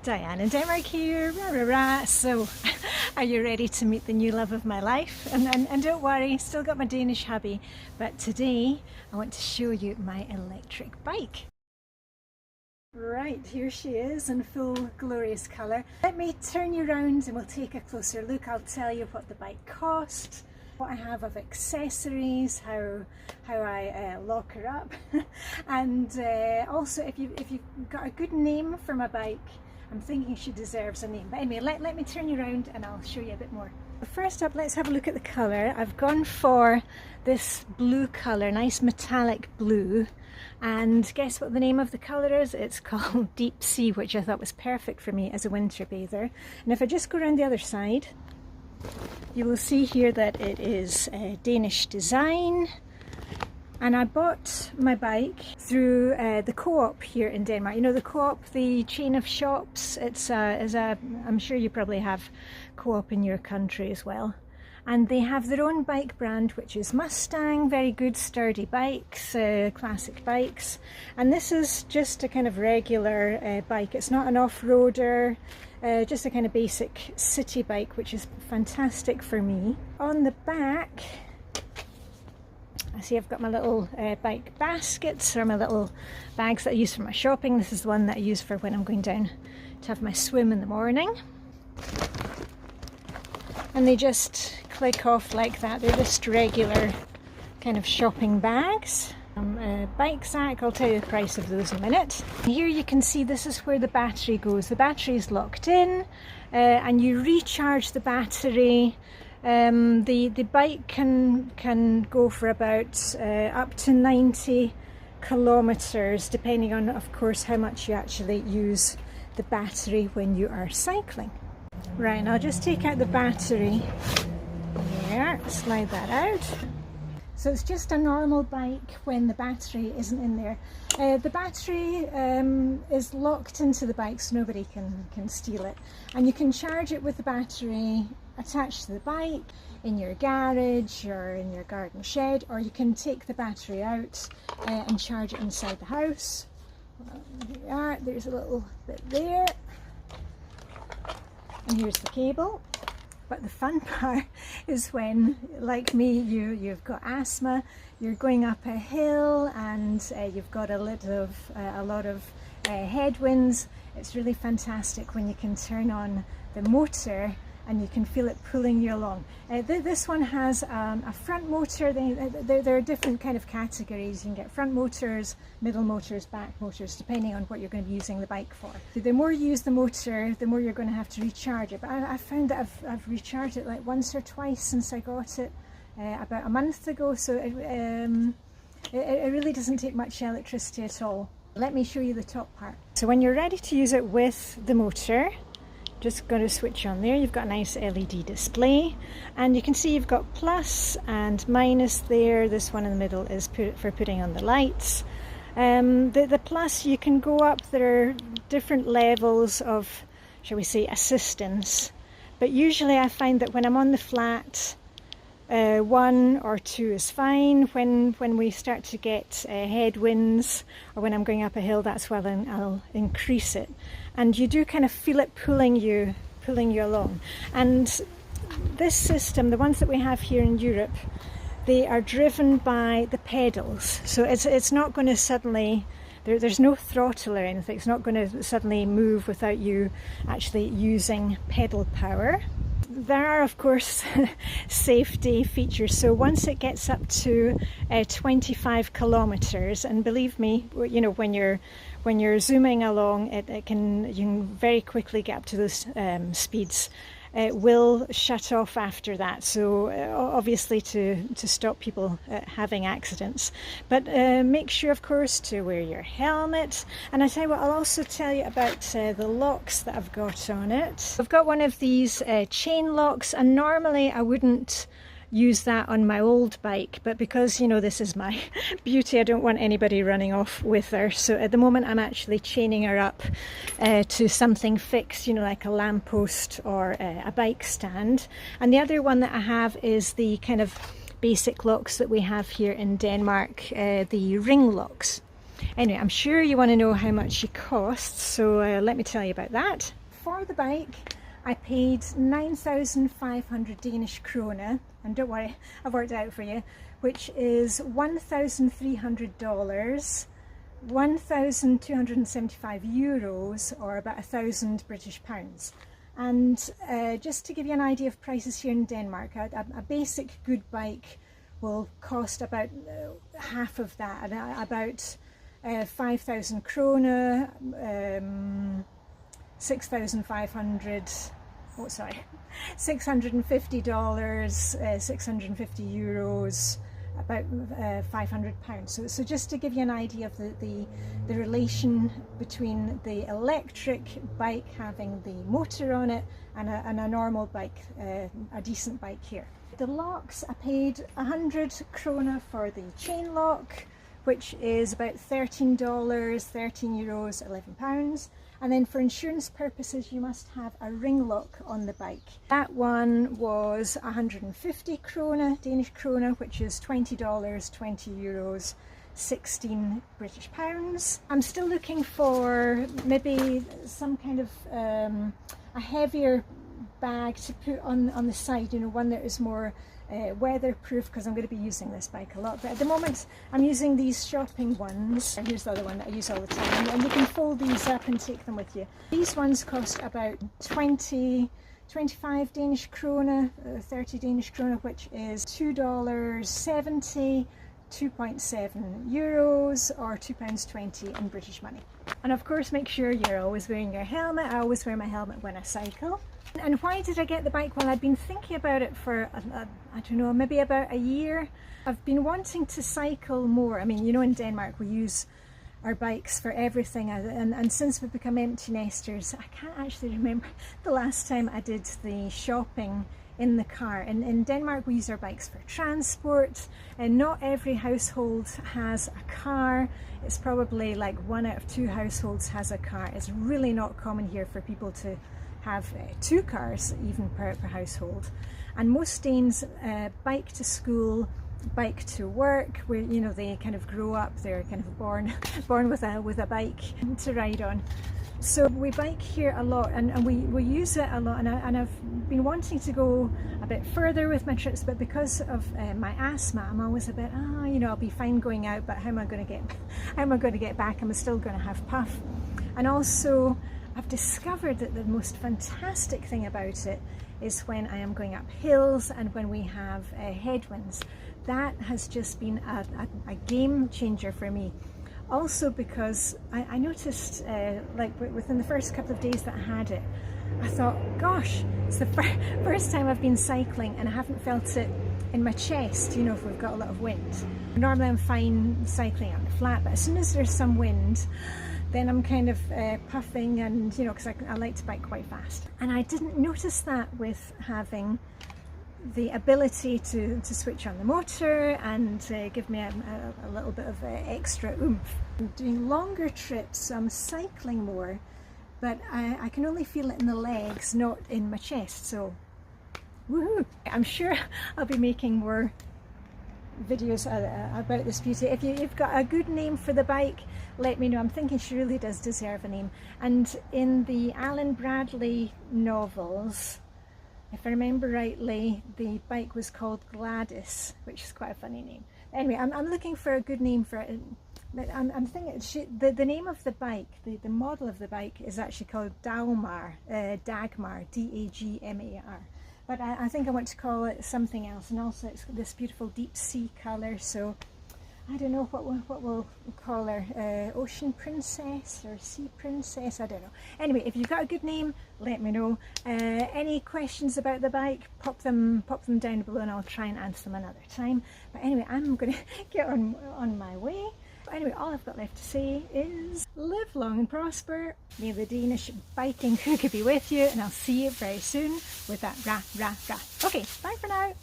Diane in Denmark here, rah rah rah. So, are you ready to meet the new love of my life? And don't worry, still got my Danish hubby, but today I want to show you my electric bike. Right, here she is in full glorious colour. Let me turn you around and we'll take a closer look. I'll tell you what the bike cost, what I have of accessories, how I lock her up, and also if you've got a good name for my bike. I'm thinking she deserves a name. But anyway, let me turn you around and I'll show you a bit more. First up, let's have a look at the colour. I've gone for this blue colour, nice metallic blue. And guess what the name of the colour is? It's called Deep Sea, which I thought was perfect for me as a winter bather. And if I just go around the other side, you will see here that it is a Danish design. And I bought my bike through the Co-op here in Denmark. You know the Co-op, the chain of shops. I'm sure you probably have Co-op in your country as well. And they have their own bike brand, which is Mustang, very good sturdy bikes, classic bikes. And this is just a kind of regular bike. It's not an off-roader, just a kind of basic city bike, which is fantastic for me. On the back, I see I've got my little bike baskets, or my little bags that I use for my shopping. This is the one that I use for when I'm going down to have my swim in the morning. And they just click off like that. They're just regular kind of shopping bags. A bike sack, I'll tell you the price of those in a minute. Here you can see this is where the battery goes. The battery is locked in and you recharge the battery. The bike can go for about up to 90 kilometers, depending on, of course, how much you actually use the battery when you are cycling. Right, and I'll just take out the battery there, slide that out. So it's just a normal bike when the battery isn't in there. The battery is locked into the bike so nobody can steal it. And you can charge it with the battery attached to the bike in your garage or in your garden shed, or you can take the battery out and charge it inside the house. Here we are, there's a little bit there. And here's the cable. But the fun part is when, like me, you've got asthma, you're going up a hill and you've got a lot of headwinds. It's really fantastic when you can turn on the motor and you can feel it pulling you along. This one has a front motor. There are different kind of categories. You can get front motors, middle motors, back motors, depending on what you're going to be using the bike for. The more you use the motor, the more you're going to have to recharge it. But I found that I've recharged it like once or twice since I got it about a month ago, so it really doesn't take much electricity at all. Let me show you the top part. So when you're ready to use it with the motor, just going to switch on there. You've got a nice LED display and you can see you've got plus and minus there. This one in the middle is for putting on the lights. The plus, you can go up. There are different levels of, shall we say, assistance, but usually I find that when I'm on the flat, 1 or 2 is fine. When we start to get headwinds or when I'm going up a hill, that's when I'll increase it. And you do kind of feel it pulling you along. And this system, the ones that we have here in Europe, they are driven by the pedals. So it's not going to suddenly, there's no throttle or anything. It's not going to suddenly move without you actually using pedal power. There are, of course, safety features. So once it gets up to 25 kilometers, and believe me, you know, when you're zooming along, you can very quickly get up to those speeds. It will shut off after that, so obviously to stop people having accidents. But make sure, of course, to wear your helmet. And I tell you what, I'll also tell you about the locks that I've got on it. I've got one of these chain locks, and normally I wouldn't use that on my old bike, but because, you know, this is my beauty, I don't want anybody running off with her. So at the moment I'm actually chaining her up to something fixed, you know, like a lamppost or a bike stand. And the other one that I have is the kind of basic locks that we have here in Denmark, the ring locks. Anyway, I'm sure you want to know how much she costs, so let me tell you about that. For the bike, I paid 9,500 Danish krone, and don't worry, I've worked it out for you, which is $1,300, 1,275 euros, or about 1,000 British pounds. And just to give you an idea of prices here in Denmark, a basic good bike will cost about half of that, about 5,000 krone, 6,500, oh sorry, $650, 650 euros, about £500. So just to give you an idea of the relation between the electric bike having the motor on it and a normal bike, a decent bike here. The locks, I paid 100 krone for the chain lock, which is about $13, 13 euros, 11 pounds. And then for insurance purposes, you must have a ring lock on the bike. That one was 150 krone, Danish krone, which is $20, 20 euros, 16 British pounds. I'm still looking for maybe some kind of a heavier bag to put on the side, you know, one that is more weatherproof, because I'm going to be using this bike a lot. But at the moment I'm using these shopping ones, and here's the other one that I use all the time, and you can fold these up and take them with you. These ones cost about 25 Danish krone, 30 Danish krone, which is $2.70, 2.7 euros, or £2.20 in British money. And of course, make sure you're always wearing your helmet. I always wear my helmet when I cycle. And why did I get the bike? Well, I'd been thinking about it for, I don't know, maybe about a year. I've been wanting to cycle more. I mean, you know, in Denmark we use our bikes for everything, and since we've become empty nesters, I can't actually remember the last time I did the shopping in the car. In Denmark we use our bikes for transport, and not every household has a car. It's probably like 1 out of 2 households has a car. It's really not common here for people to have 2 cars even per household. And most Danes bike to school, bike to work, where, you know, they kind of grow up, they're kind of born with a bike to ride on. So we bike here a lot, and we use it a lot, and I've been wanting to go a bit further with my trips, but because of my asthma, I'm always a bit, you know, I'll be fine going out, but how am I going to get back? I'm still going to have puff. And also I've discovered that the most fantastic thing about it is when I am going up hills and when we have headwinds. That has just been a game changer for me. Also because I noticed, like within the first couple of days that I had it, I thought, gosh, it's the first time I've been cycling and I haven't felt it in my chest, you know, if we've got a lot of wind. Normally I'm fine cycling on the flat, but as soon as there's some wind, then I'm kind of puffing, and you know, because I like to bike quite fast. And I didn't notice that with having the ability to switch on the motor and give me a little bit of extra oomph. I'm doing longer trips, so I'm cycling more, but I can only feel it in the legs, not in my chest, so woohoo! I'm sure I'll be making more videos about this beauty. If you've got a good name for the bike, let me know. I'm thinking she really does deserve a name. And in the Alan Bradley novels, if I remember rightly, the bike was called Gladys, which is quite a funny name. Anyway, I'm looking for a good name for it. I'm thinking the name of the bike, the model of the bike is actually called Dagmar, D-A-G-M-A-R. But I think I want to call it something else, and also it's this beautiful deep sea colour, so I don't know what we'll call her, Ocean Princess or Sea Princess, I don't know. Anyway, if you've got a good name, let me know. Any questions about the bike, pop them down below and I'll try and answer them another time. But anyway, I'm going to get on my way. Anyway, all I've got left to say is live long and prosper. May the Danish biking hygge be with you, and I'll see you very soon with that ra ra ra. Okay, bye for now.